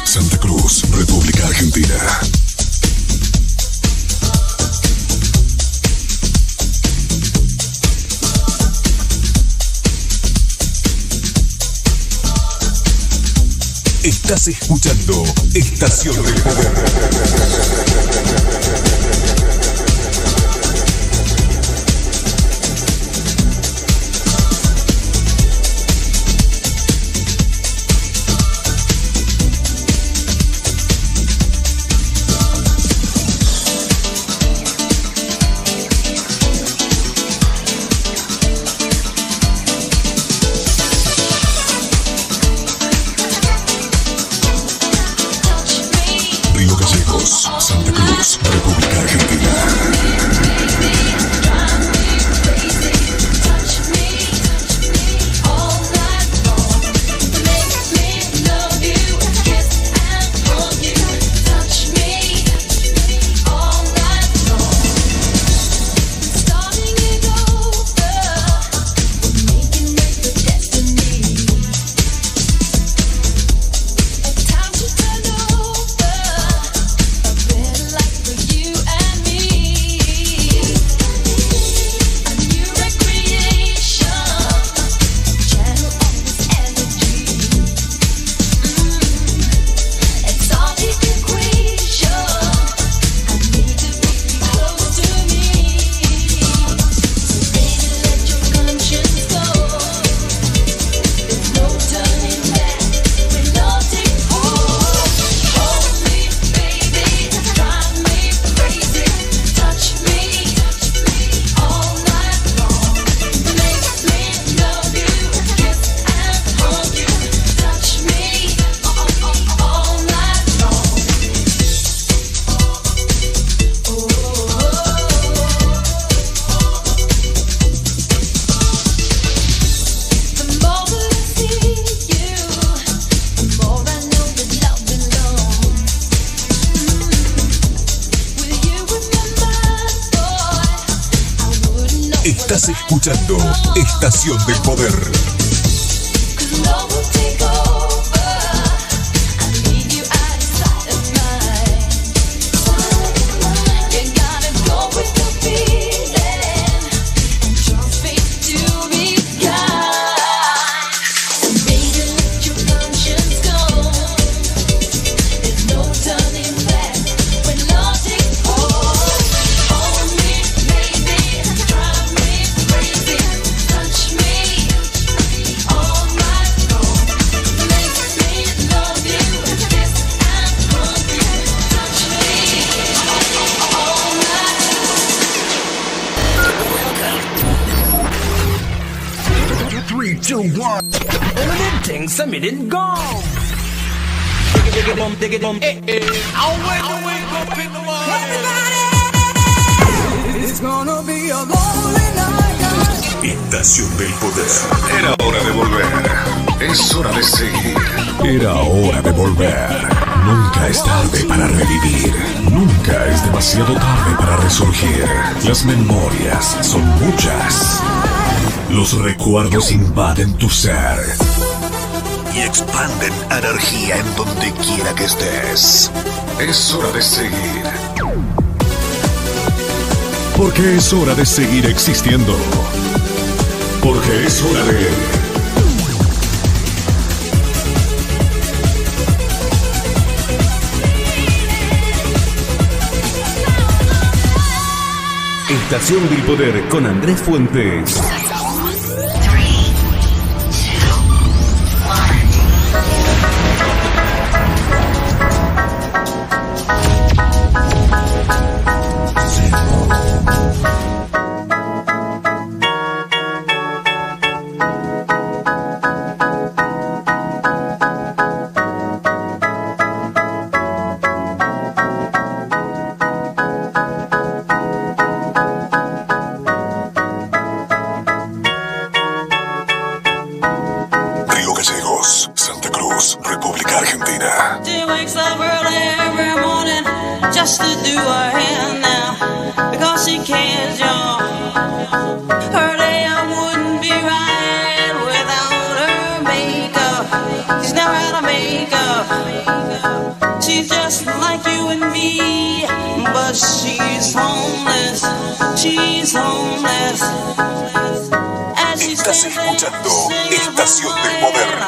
Santa Cruz, República Argentina. Estás escuchando Estación del Poder. Santa Cruz, República Argentina. Estás escuchando Estación del Poder. Submitted gone. Dig it bum, I'll wait to wake up in the morning. It's gonna be a lonely night. Estación del Poder. Era hora de volver. Es hora de seguir. Era hora de volver. Nunca es tarde para revivir. Nunca es demasiado tarde para resurgir. Las memorias son muchas. Los recuerdos invaden tu ser y expanden energía en donde quiera que estés. Es hora de seguir. Porque es hora de seguir existiendo. Porque es hora de... Estación del Poder con Andrés Fuentes. just to do her hair now, because she cares, y'all. Her day wouldn't be right without her makeup. She's never had a makeup. She's just like you and me, but she's homeless. She's homeless. Estás escuchando Estación del Poder.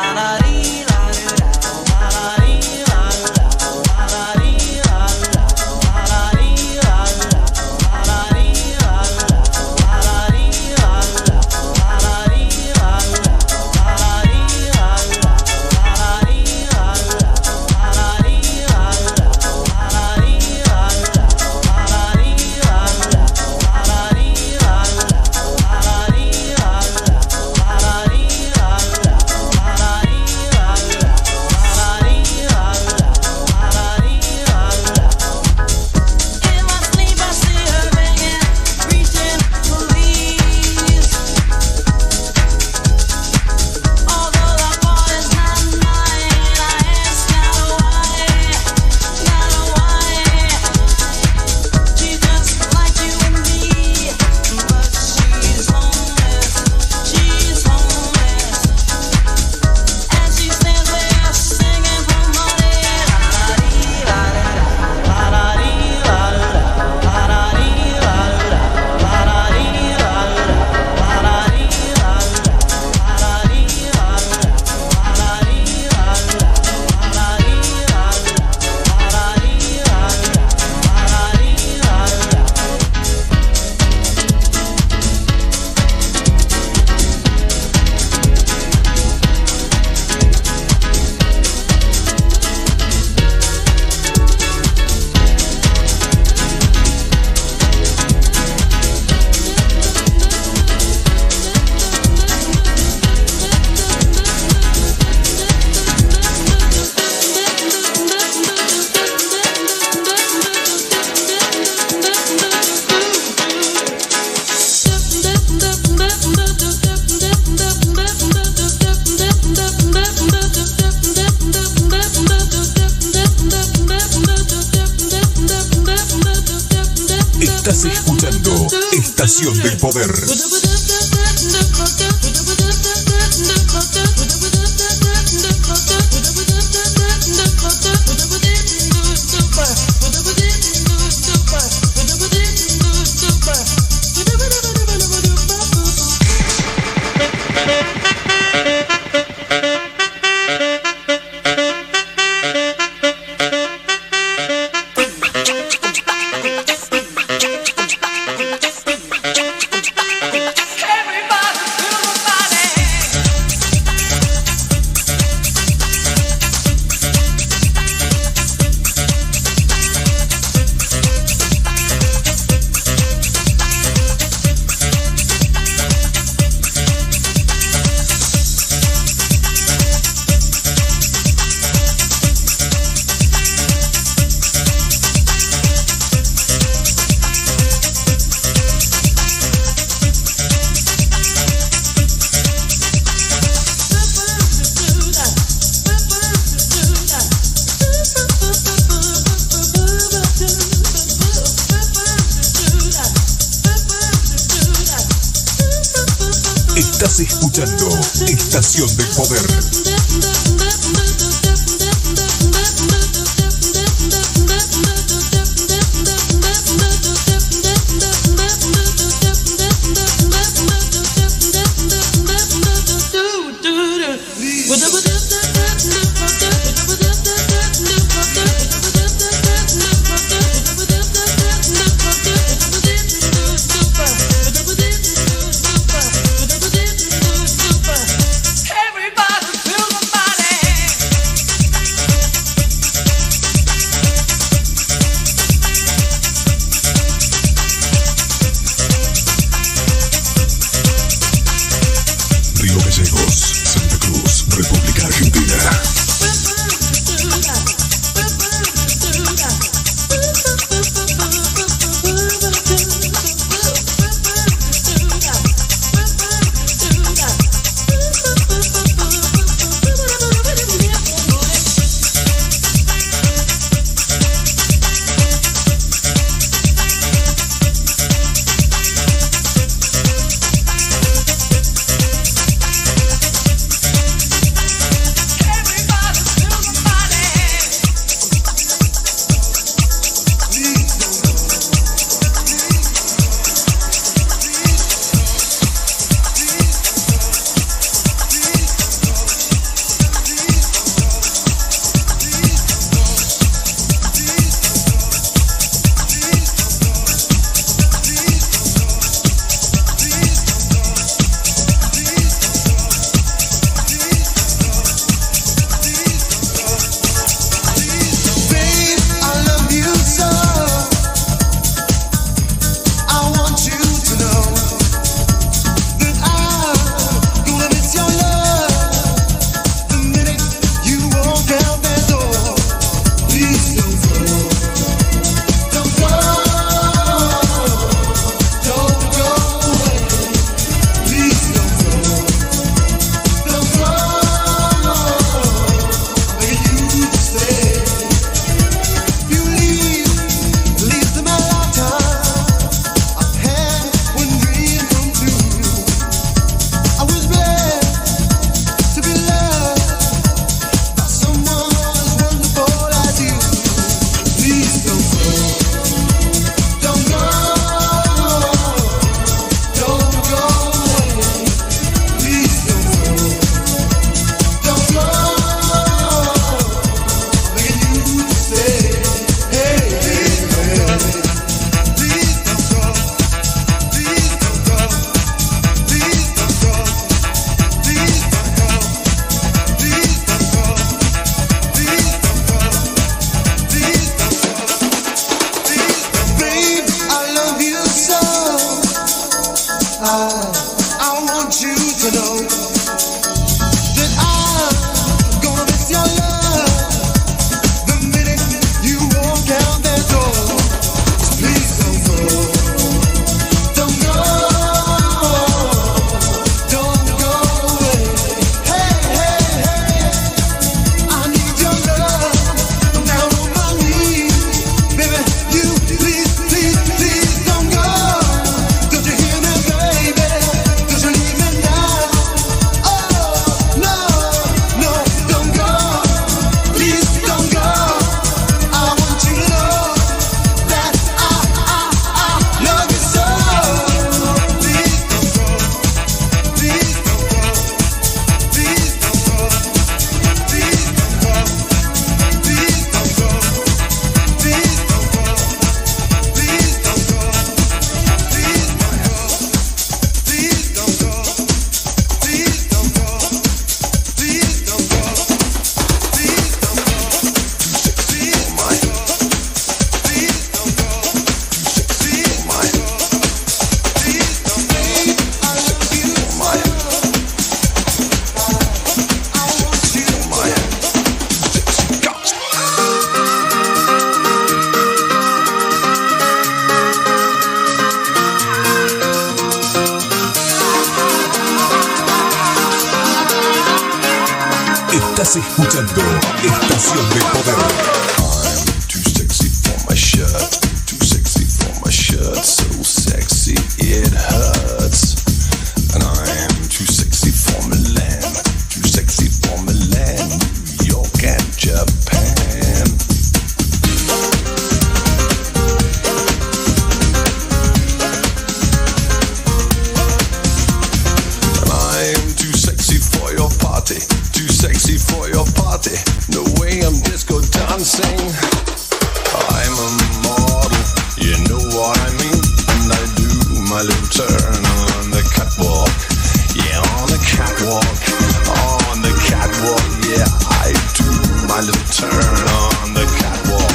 Estás escuchando Estación del Poder. Estás escuchando Estación del Poder. Everybody feel the body. Estás escuchando Estación del Poder. I'm too sexy for my shirt, too sexy for my shirt, so sexy it hurts. And I'm too sexy for Milan, too sexy for Milan, New York and Japan. And I'm too sexy for your party, too sexy for your party. No way I'm disco dancing. I'm a model, you know what I mean. And I do my little turn on the catwalk. Yeah, on the catwalk, on the catwalk. Yeah, I do my little turn on the catwalk.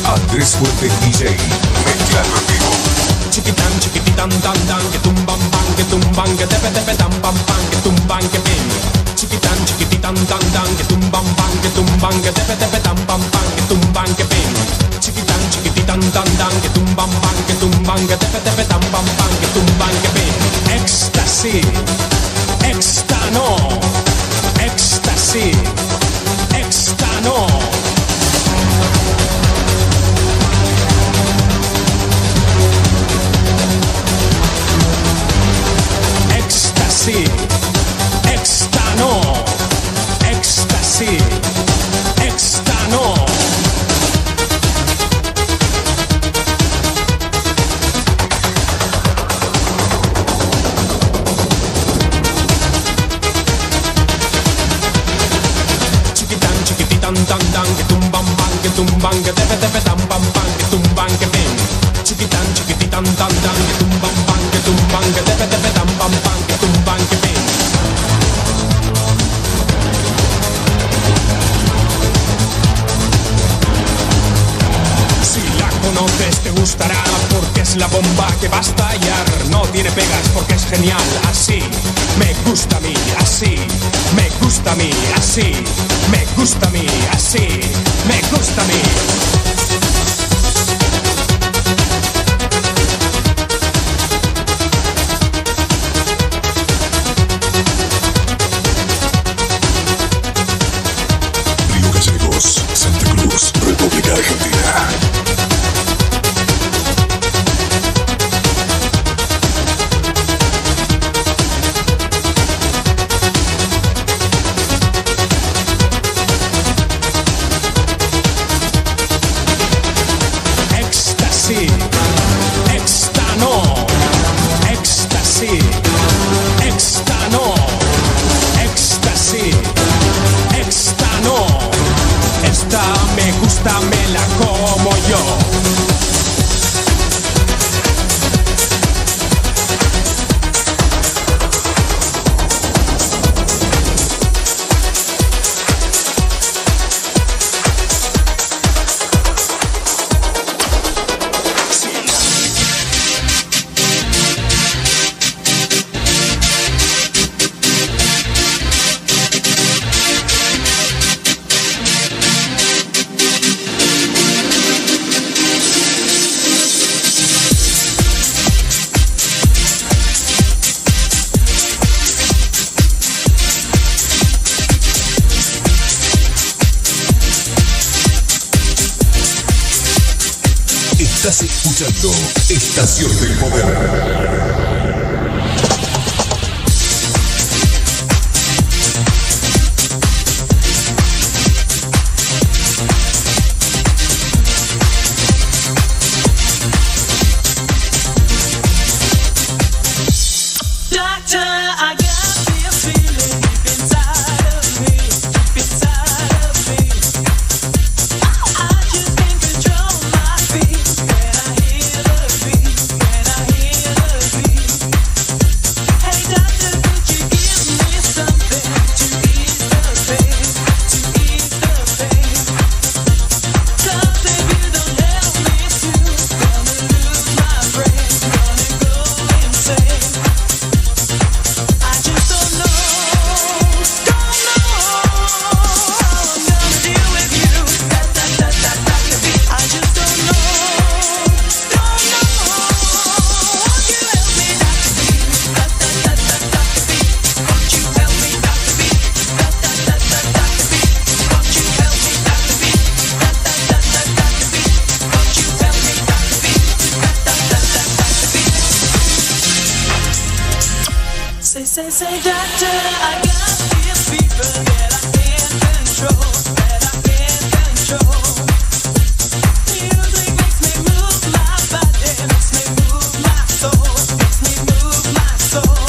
Andrés Fuerte DJ, mezclando en vivo. Chiquitán, chiquititán, tan, tan, que tumban, pan, que tumban, que tepe, tepe, tan, pam, pan, que tumban, que pin. Chiquitán, chiquititán, tan, tan, que tumban, pan, que tumban, que tepe, tepe, tan, pam, pan, que tumban, que pin. Chiquitán, chiquititán, tan, tan, que tumban, pan, que tumban, que tepe, tepe, tan, pam, pan, que tumban, que pin. Éxtasy, éxtano, éxtasy, éxtano. Éxtasy, éxtano, éxtasy, éxtano. Chiquitán, chiquititán, tan, tan, que tumban, pan, que tumban, que tepe, tepe, tan, pam, pan, que tumban, que pin. Chiquitán, chiquititán, tan, tan, que tumban, pan, que tumban, que tepe, tepe, tan, pam, pan, que tumban, que pin. Si la conoces te gustará porque es la bomba que va a estallar. No tiene pegas porque es genial. Así me gusta a mí, así me gusta a mí, así me gusta a mí, así me gusta a mí. Río Gallegos, Santa Cruz, República Argentina. Estás escuchando Estación del Poder. Say, doctor, I got this fever that I can't control, that I can't control. Music makes me move my body, makes me move my soul, makes me move my soul.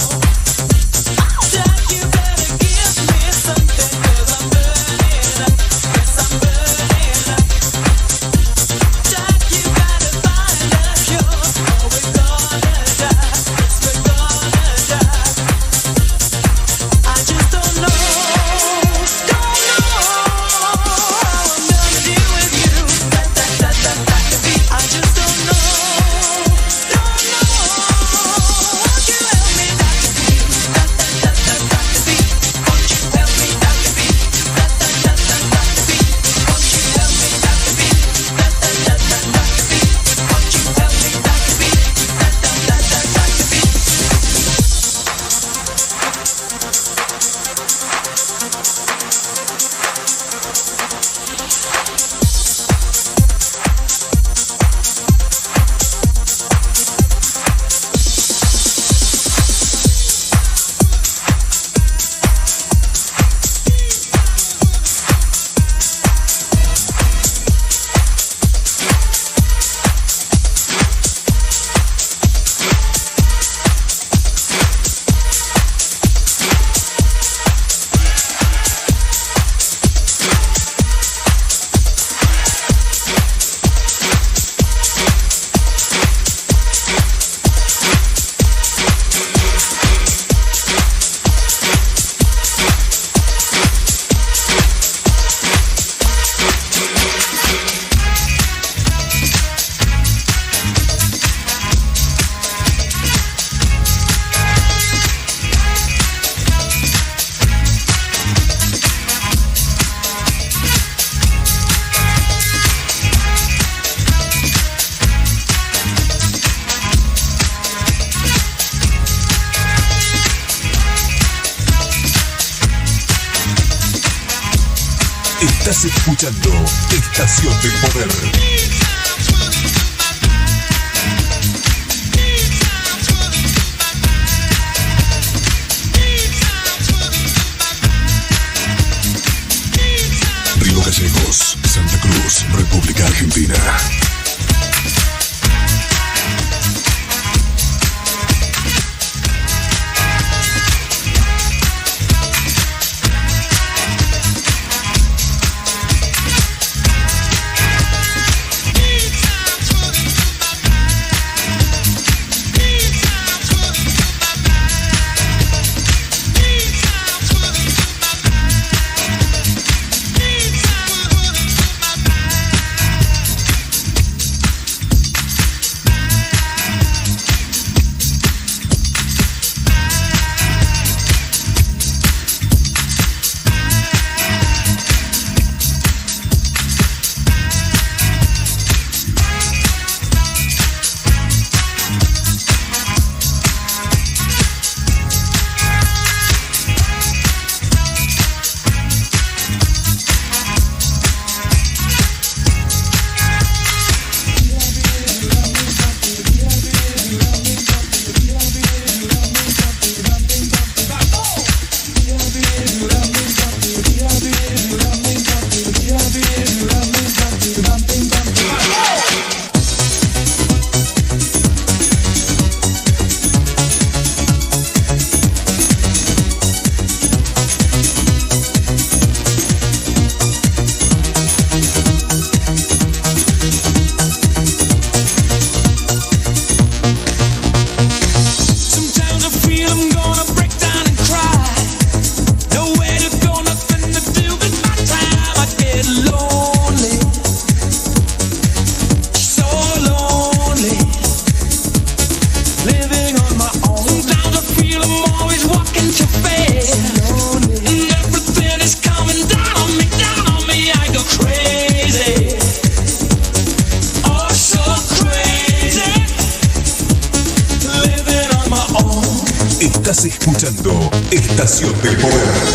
Doc, you better give me something, 'cause I'm burning up, yes, I'm burning up. Doc, you gotta find a cure, or we're gonna die, yes, we're gonna die. I just don't know Estás escuchando Estación del Poder. Río Gallegos, Santa Cruz, República Argentina. escuchando Estación del Poder.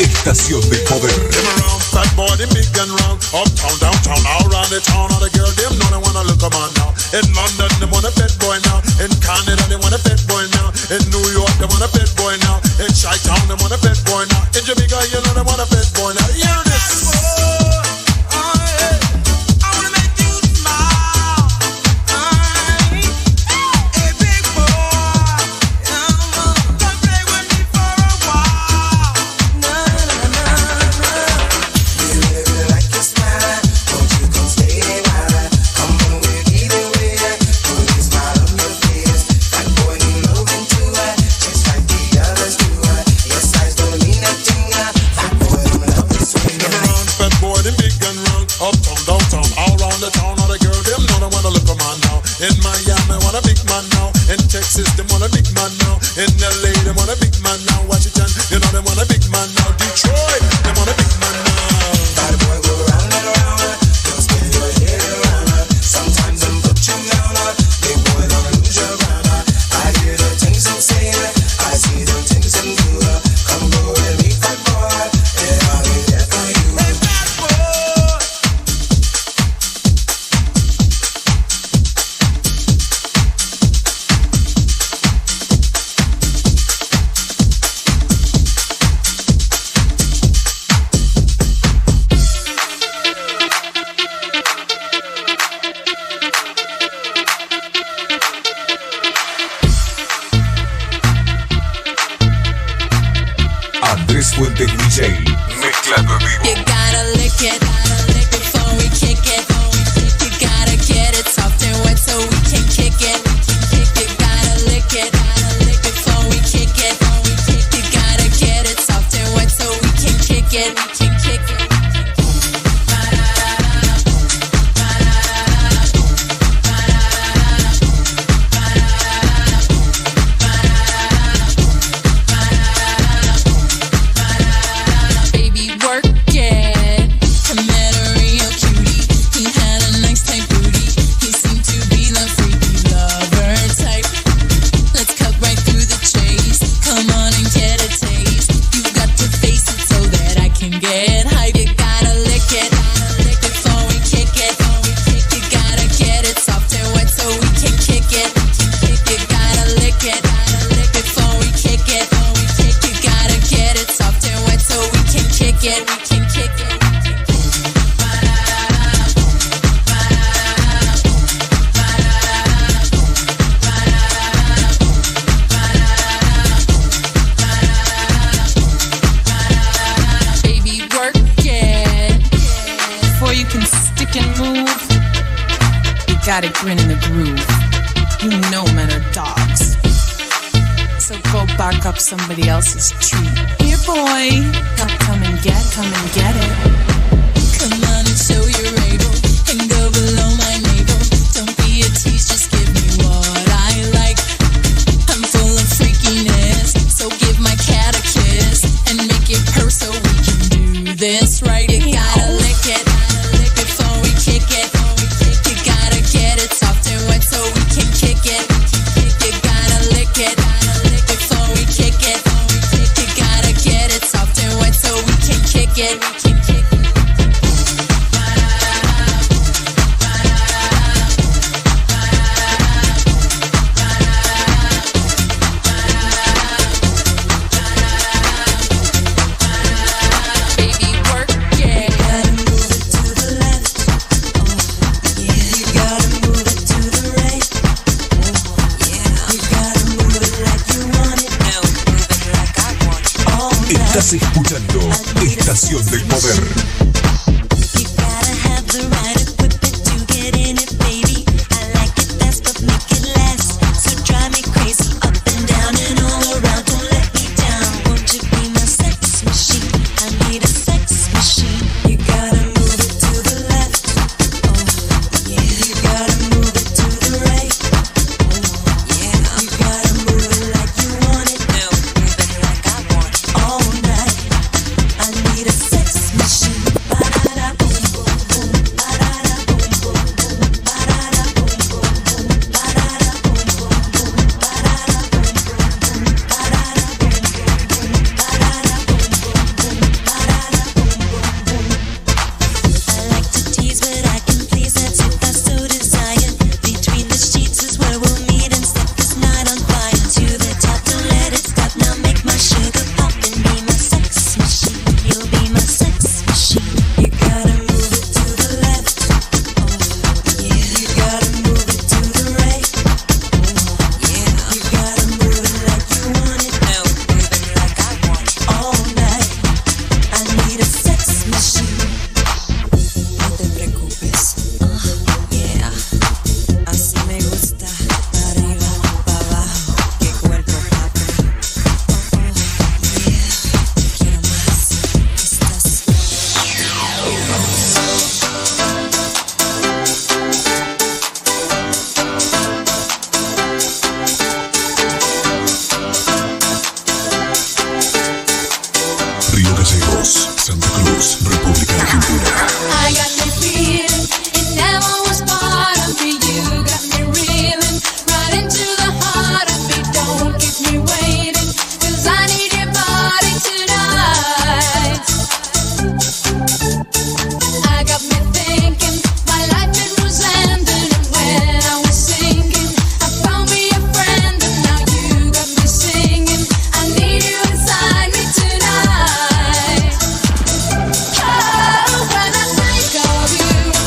Estación del Poder. Fat boy, them big and round. Uptown, downtown, all around the town. All the girls, them know they wanna look 'em on now. In London, they want a fat boy now. In Canada, they want a fat boy now. In New York, they want a fat boy now. In Chi-Town, they want a fat boy now. In Jamaica, you know they want a fat boy now. Hear this. In Miami, want a big man now. In Texas, they want a big man now. In LA, they want a big man now. Washington, you know they want a big man now. Detroit, they want a big man now. Bad boy, go round and around. Don't spin your head around. Sometimes them put you down. Big boy, don't lose your ground. I hear the things them say. I see the things them do. Come go with me, fat boy. And I'll be there for you. Hey, bad boy. Andrés Fuentes DJ, mezclando en vivo. You gotta lick it before we kick it. You gotta get it soft and wet so we can kick it. You gotta lick it before we kick it. You gotta get it soft and wet so we can kick it. Baby, work it. Come at a real cutie. He had a nice tight booty. He seemed to be the freaky lover type. Let's cut right through the chase. Come on and get a taste. got a grin in the groove. You know men are dogs. So go bark up somebody else's tree. Here, boy, come and get it. Come on and show you're able, and go below my navel. Don't be a tease, just give me what I like. I'm full of freakiness, so give my cat a kiss and make it purr so we can do this right. You gotta lick it before we kick it. You gotta get it soft and wet so we can kick it. You gotta lick it before we kick it. You gotta get it soft and wet so we can kick it. Estás escuchando Estación del Poder. Santa Cruz, República Argentina. I got me feeling it never was part of me. You got me reeling right into the heart of me. Don't keep me waiting, 'cause I need your body tonight. I got me thinking my life it was ending, and when I was sinking, I found me a friend, and now you got me singing. I need you inside me tonight. Oh, when I think of you.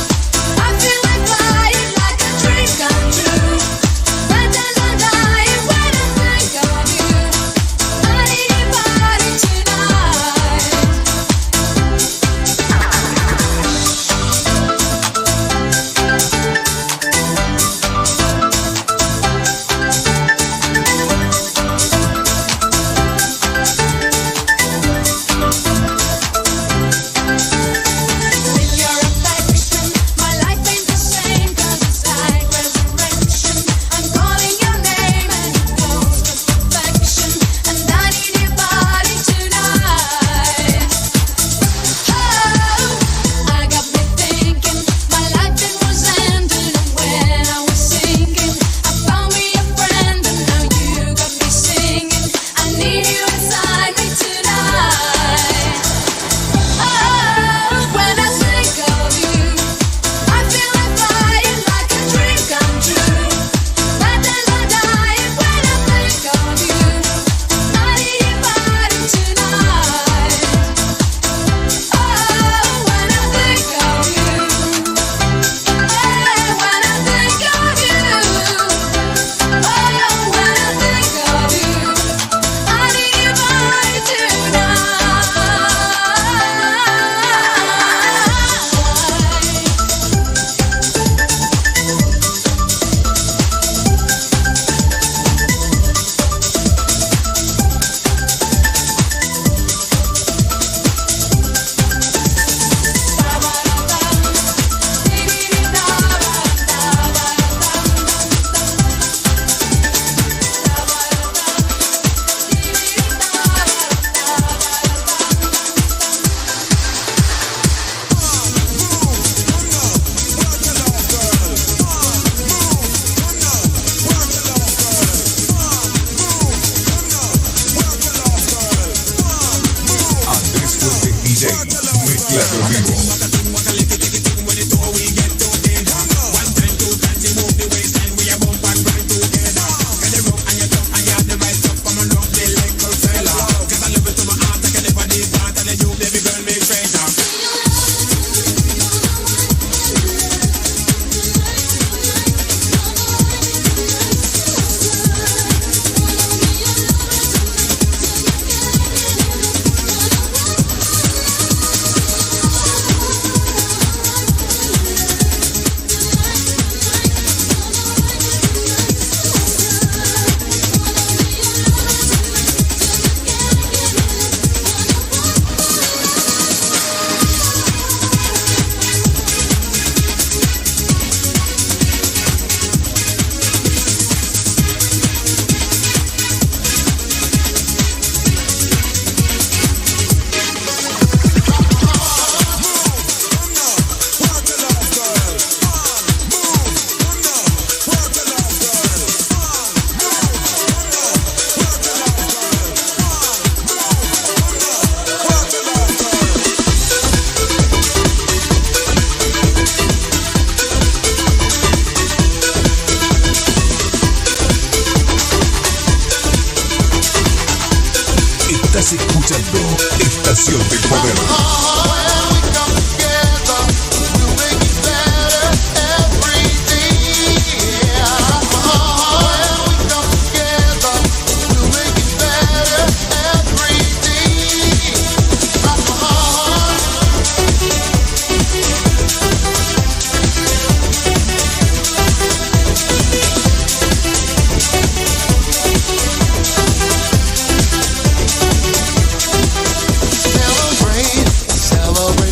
mezclando en vivo. Estás escuchando Estación del Poder. Celebrate, celebrate.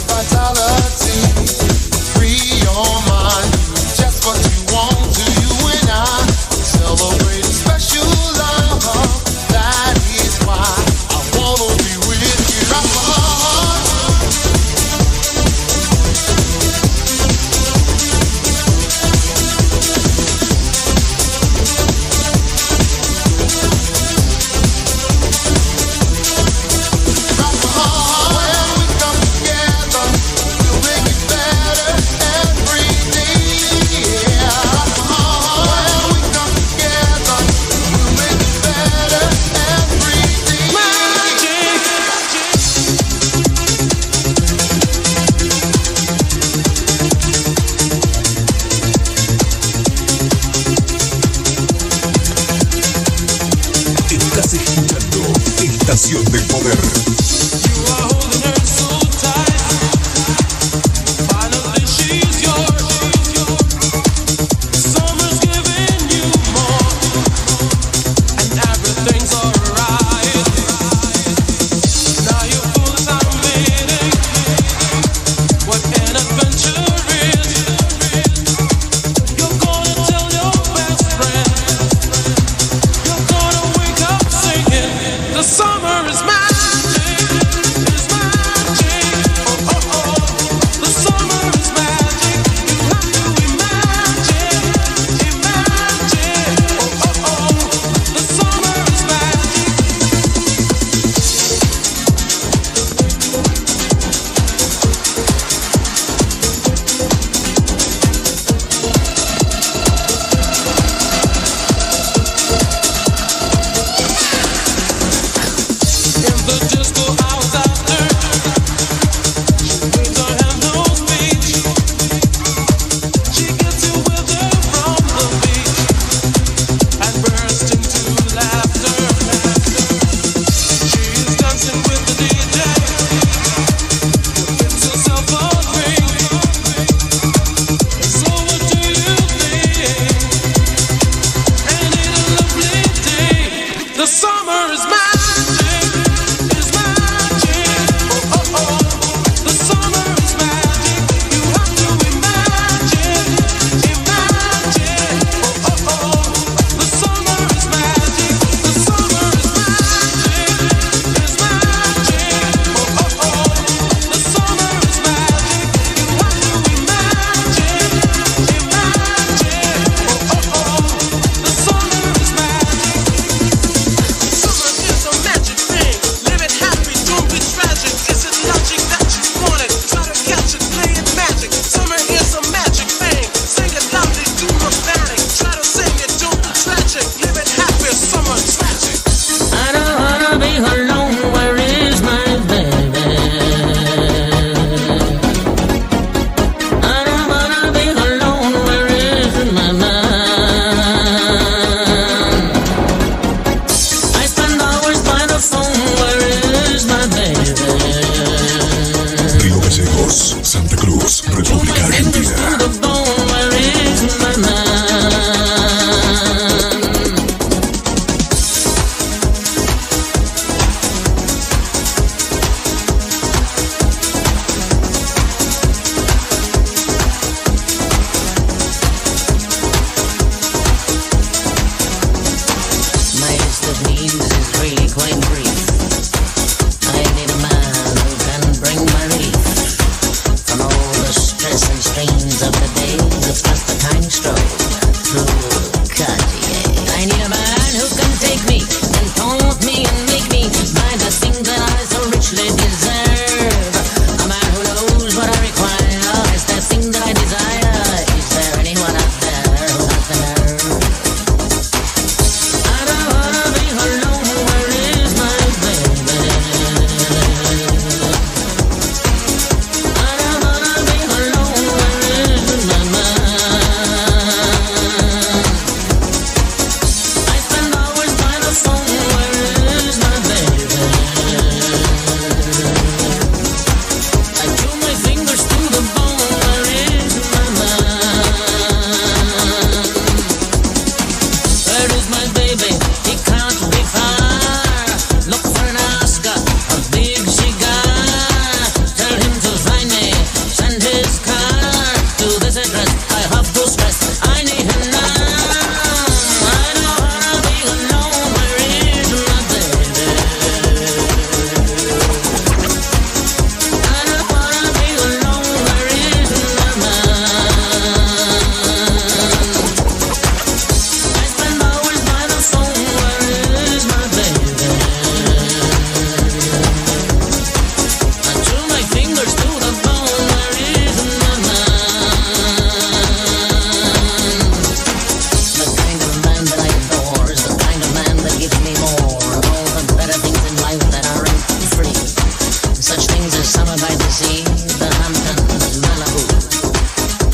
by the sea, the Hamptons, Malibu,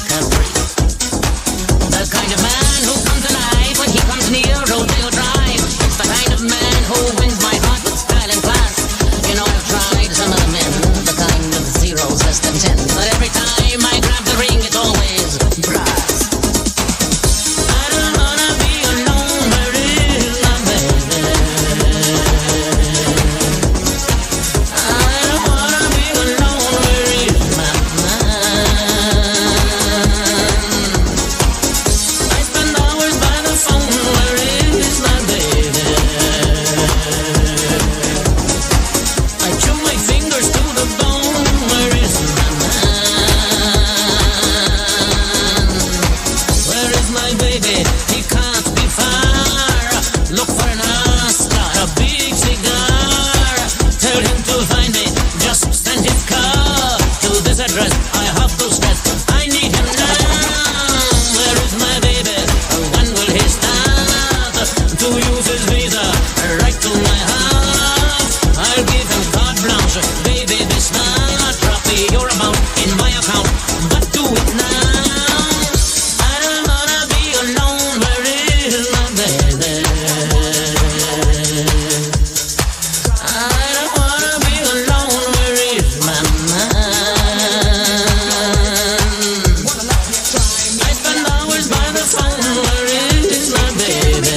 Capri. The kind of man who comes alive when he comes near Rodeo Drive. It's the kind of man who wins my heart with style and class. You know, I've tried some of the men, the kind of zeros less than 10, but every time I grab the ring, it's always brass. I don't wanna be alone, where is my baby? I don't wanna be alone, where is my man? I spend hours by the phone, where is my baby? I chew my fingers to the bone, where is my man? Where is my baby? He can't be far. Look for an Oscar, a big cigar. Tell him to find me, just send his car to this address. I have to stress, I need him now. Where is my baby? When will he start to use his visa right to my house? I'll give him carte blanche, baby, be smart. Drop the your amount in my account, but do it now. I don't wanna be alone, where is my baby? I don't wanna be alone, where is my man? I spend hours by the phone, where is my baby?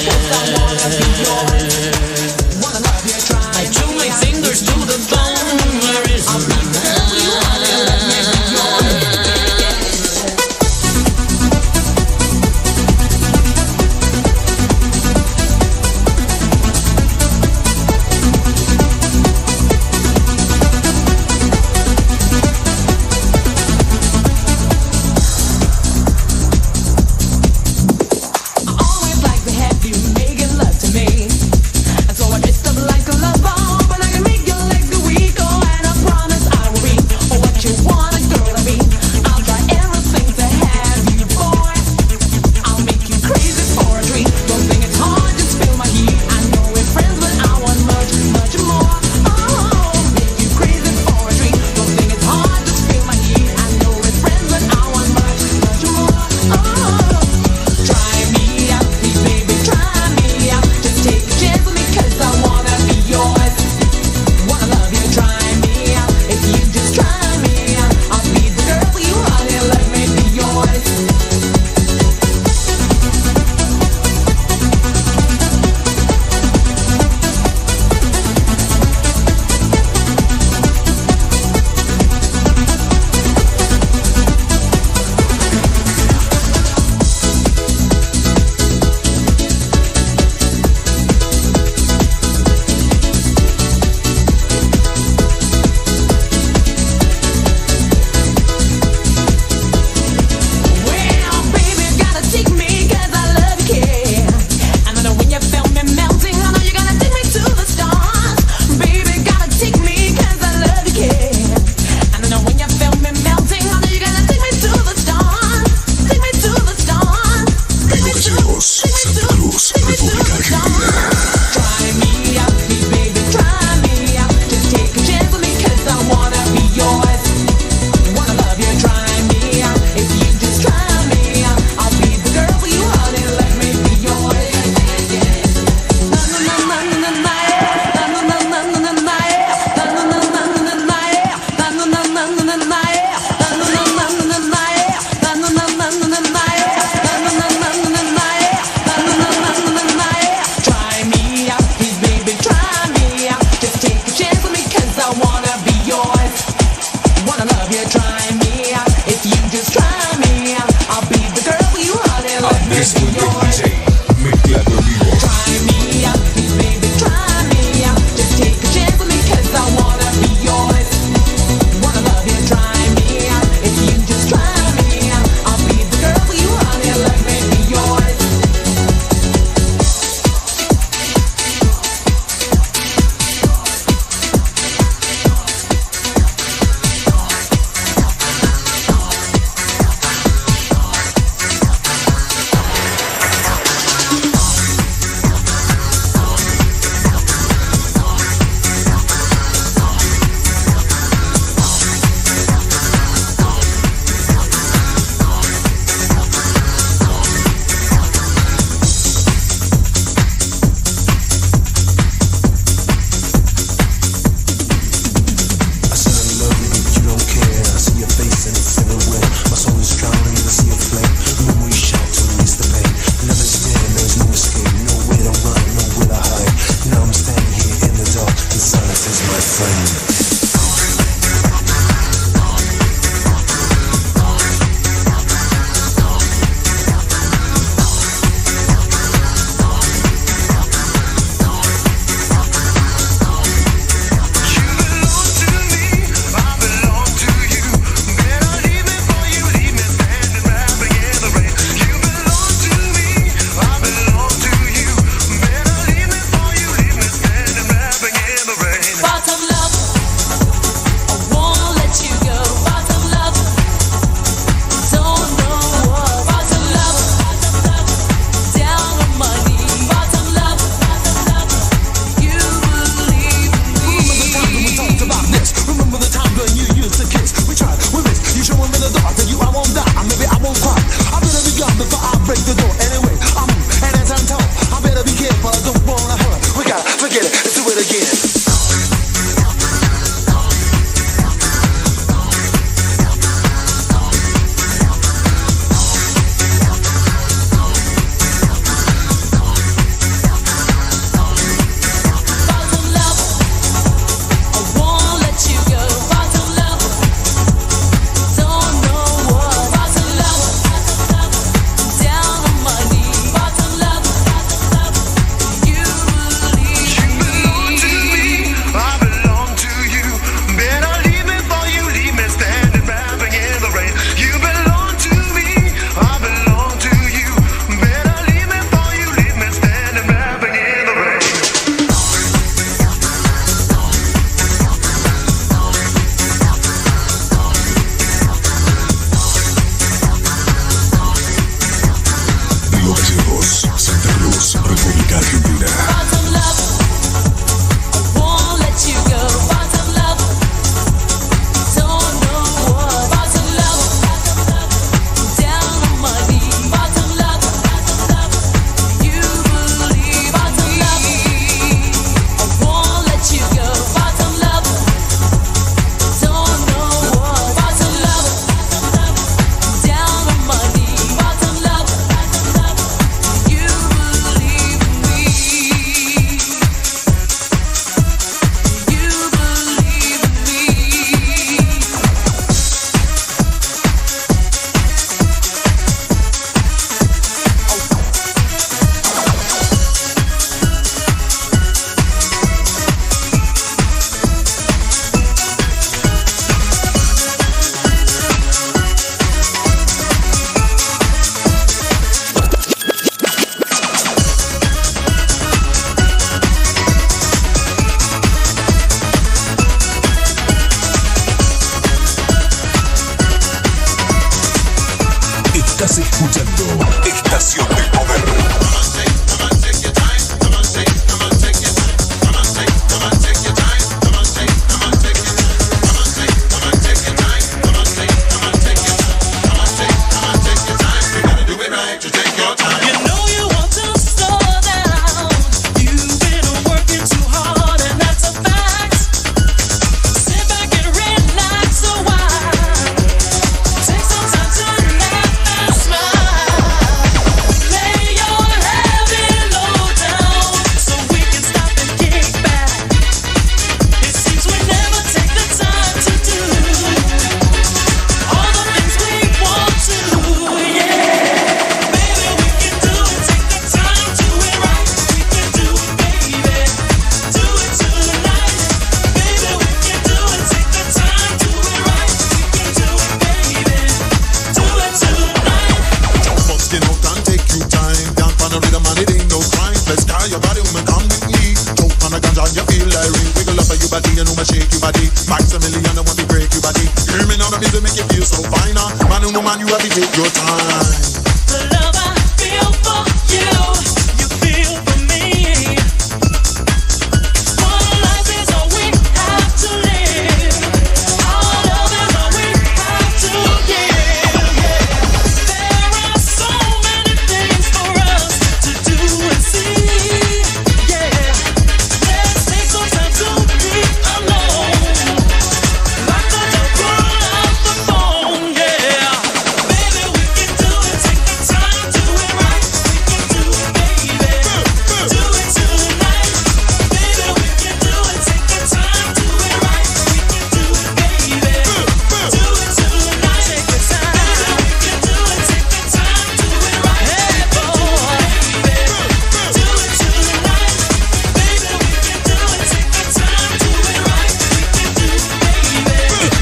I chew my fingers to the bone, where is my man? Always like to have you making love to me, and so I dressed up like a love bomb, but I can make your legs go weak. Oh, and I promise I will be what you want a girl to be. I'll try everything to have you, boy. I'll make you crazy for a treat. Don't think it's hard, just feel my heat. I know we're friends, but I want much, much more. Oh, make you crazy for a treat. Don't think it's hard, just feel my heat. I know we're friends, but I want much, much more. Oh, try me out, please, baby, try me out. Just take a chance with me, 'cause I wanna be yours. Wanna love you, try me out. If you just try me out, I'll be the girl for you, honey. Let me be yours. Well, baby, gotta take me 'cause I love you, kid. And I know when you feel me melting, I know you're gonna take me to the stars. Baby, gotta take me 'cause I love you, kid. And I know when you feel me melting, I know you're gonna take me to the stars. Take me to the stars. Vengo Gallegos, Santa Cruz, República Argentina. Try me out, please, baby, try me out. Just take a chance with me 'cause I wanna be yours. Wanna love you, try me out. If you just try me out, I'll be the girl for you, honey. Let me be yours. Na na na na na na yeah. Na na na na na na yeah. Na na na na na na yeah. Na na na na na na yeah. Na na na na na na yeah. Na na na na na na yeah. Na na na na na na yeah. Na na na na na na yeah. Try me out, please, baby, try me out. Just take a chance with me 'cause I wanna be yours. Wanna love you, try me out. If you just try me out, I'll be the girl for you, honey. Let me Andrés be Muñoz yours. DJ, mezclando en vivo. Try me out, please, baby, try me out. Just take a chance with me 'cause I wanna be yours. Wanna love you, try me out. If you just try me out, I'll be the girl for you, honey. Let me be yours. escuchando Estación del Poder.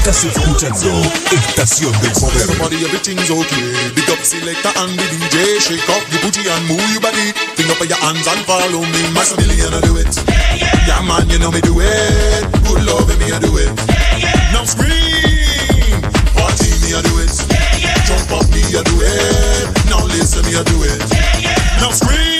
Estás escuchando Estación del Poder. Everybody, everything's okay. Big up selector and the DJ. Shake up your booty and move your body. Finger up your hands and follow me. Maximilian, I do it. Yeah, man, you know me do it. Good love, me, I do it. Now scream. Party, me, I do it. Jump up, me, I do it. Now listen, me, I do it. Now scream.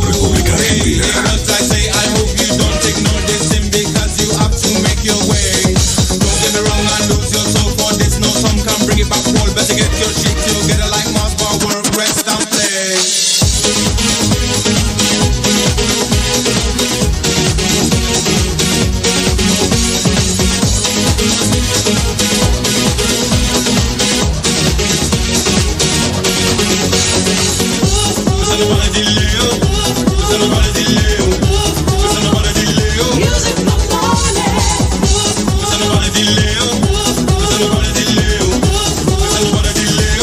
República Argentina. Delay.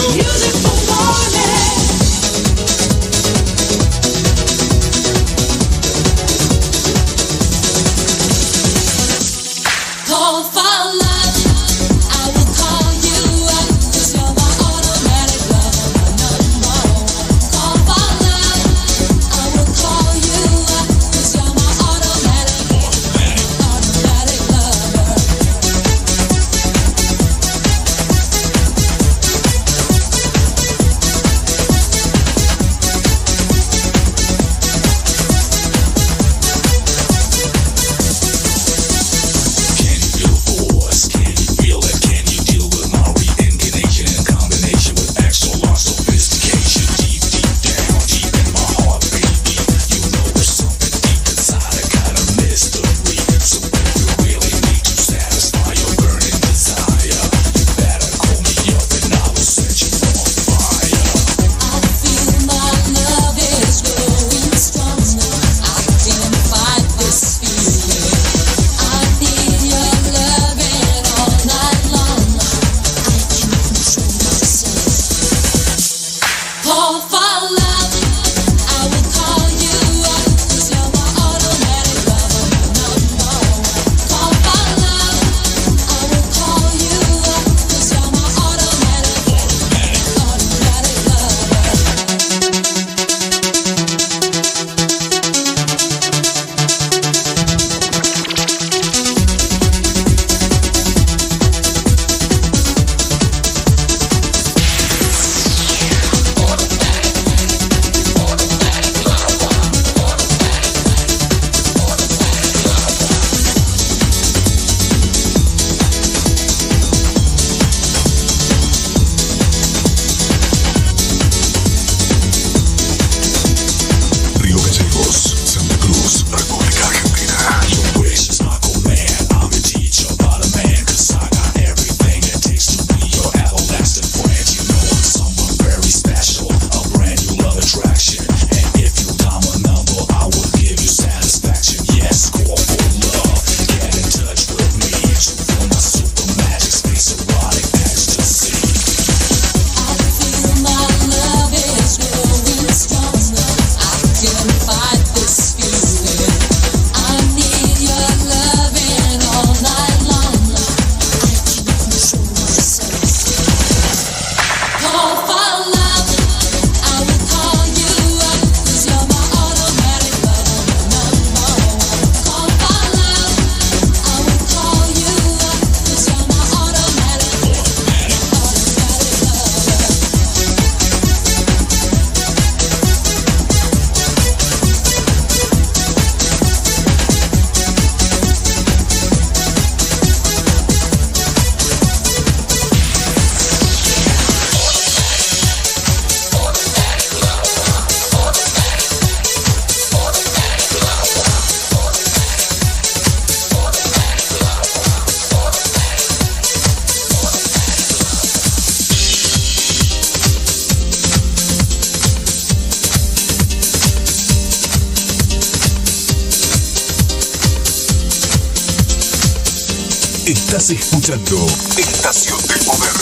Estás escuchando Estación del Poder.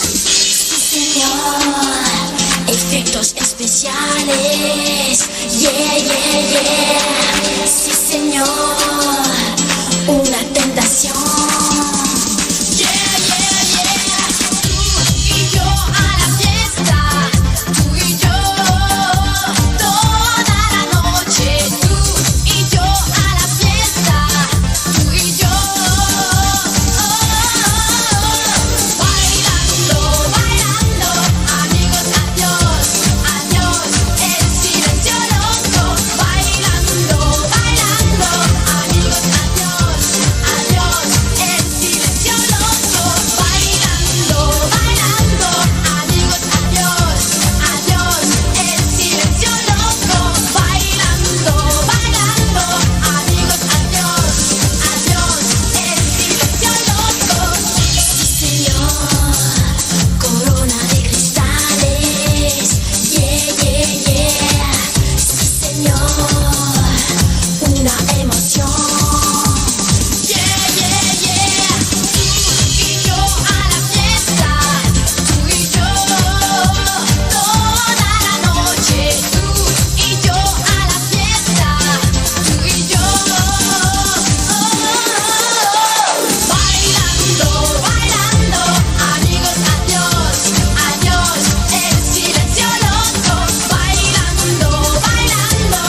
Señor, efectos especiales. Yeah, yeah, yeah. Sí, señor, una tentación. Yeah, yeah, yeah. Tú y yo a la fiesta. Tú y yo toda la noche. Tú y yo a la fiesta. Tú y yo bailando, bailando. Amigos, adiós, adiós. El silencio loco. Bailando, bailando. Amigos, adiós, adiós. El silencio loco. Bailando, bailando. Amigos, adiós, adiós. El silencio loco. Bailando, bailando. Amigos, adiós, adiós. El silencio loco. Sí, señor, corona de cristales. Yeah, yeah, yeah. Sí, señor, una emoción. Yeah, yeah, yeah. Tú y yo a la fiesta. Tú y yo toda la noche. Tú y yo a la fiesta. Tú y yo bailando, bailando. Amigos, adiós, adiós. El silencio loco. Bailando, bailando.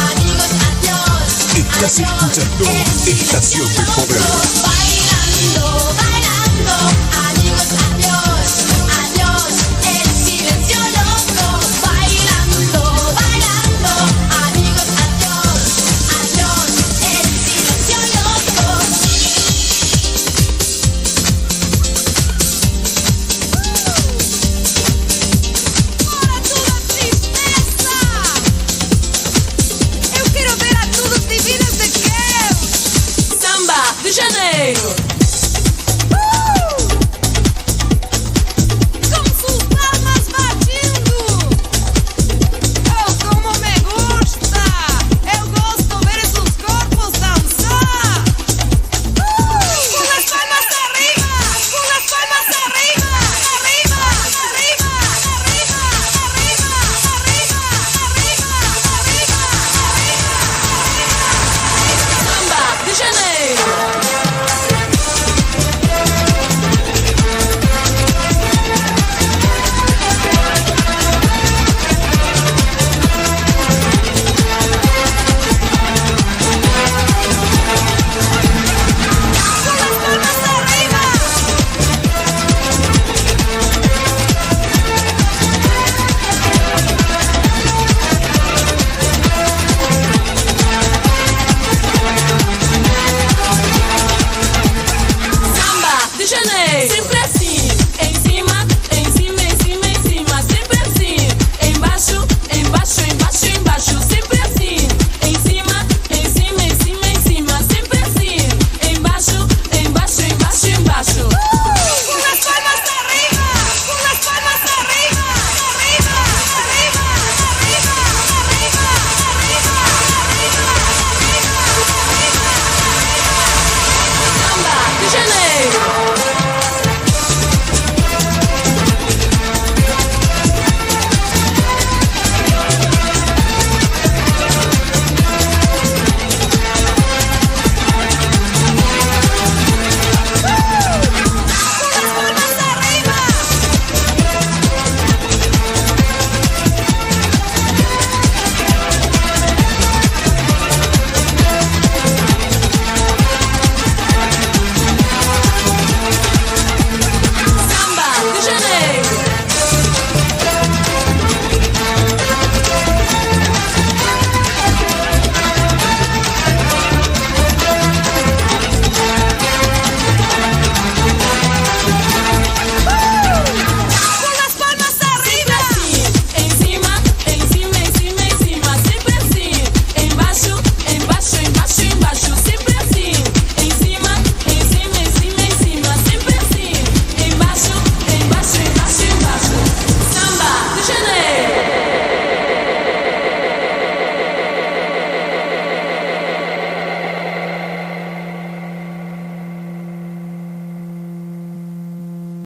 Amigos, adiós. Estás escuchando Estación del Poder. Bailando,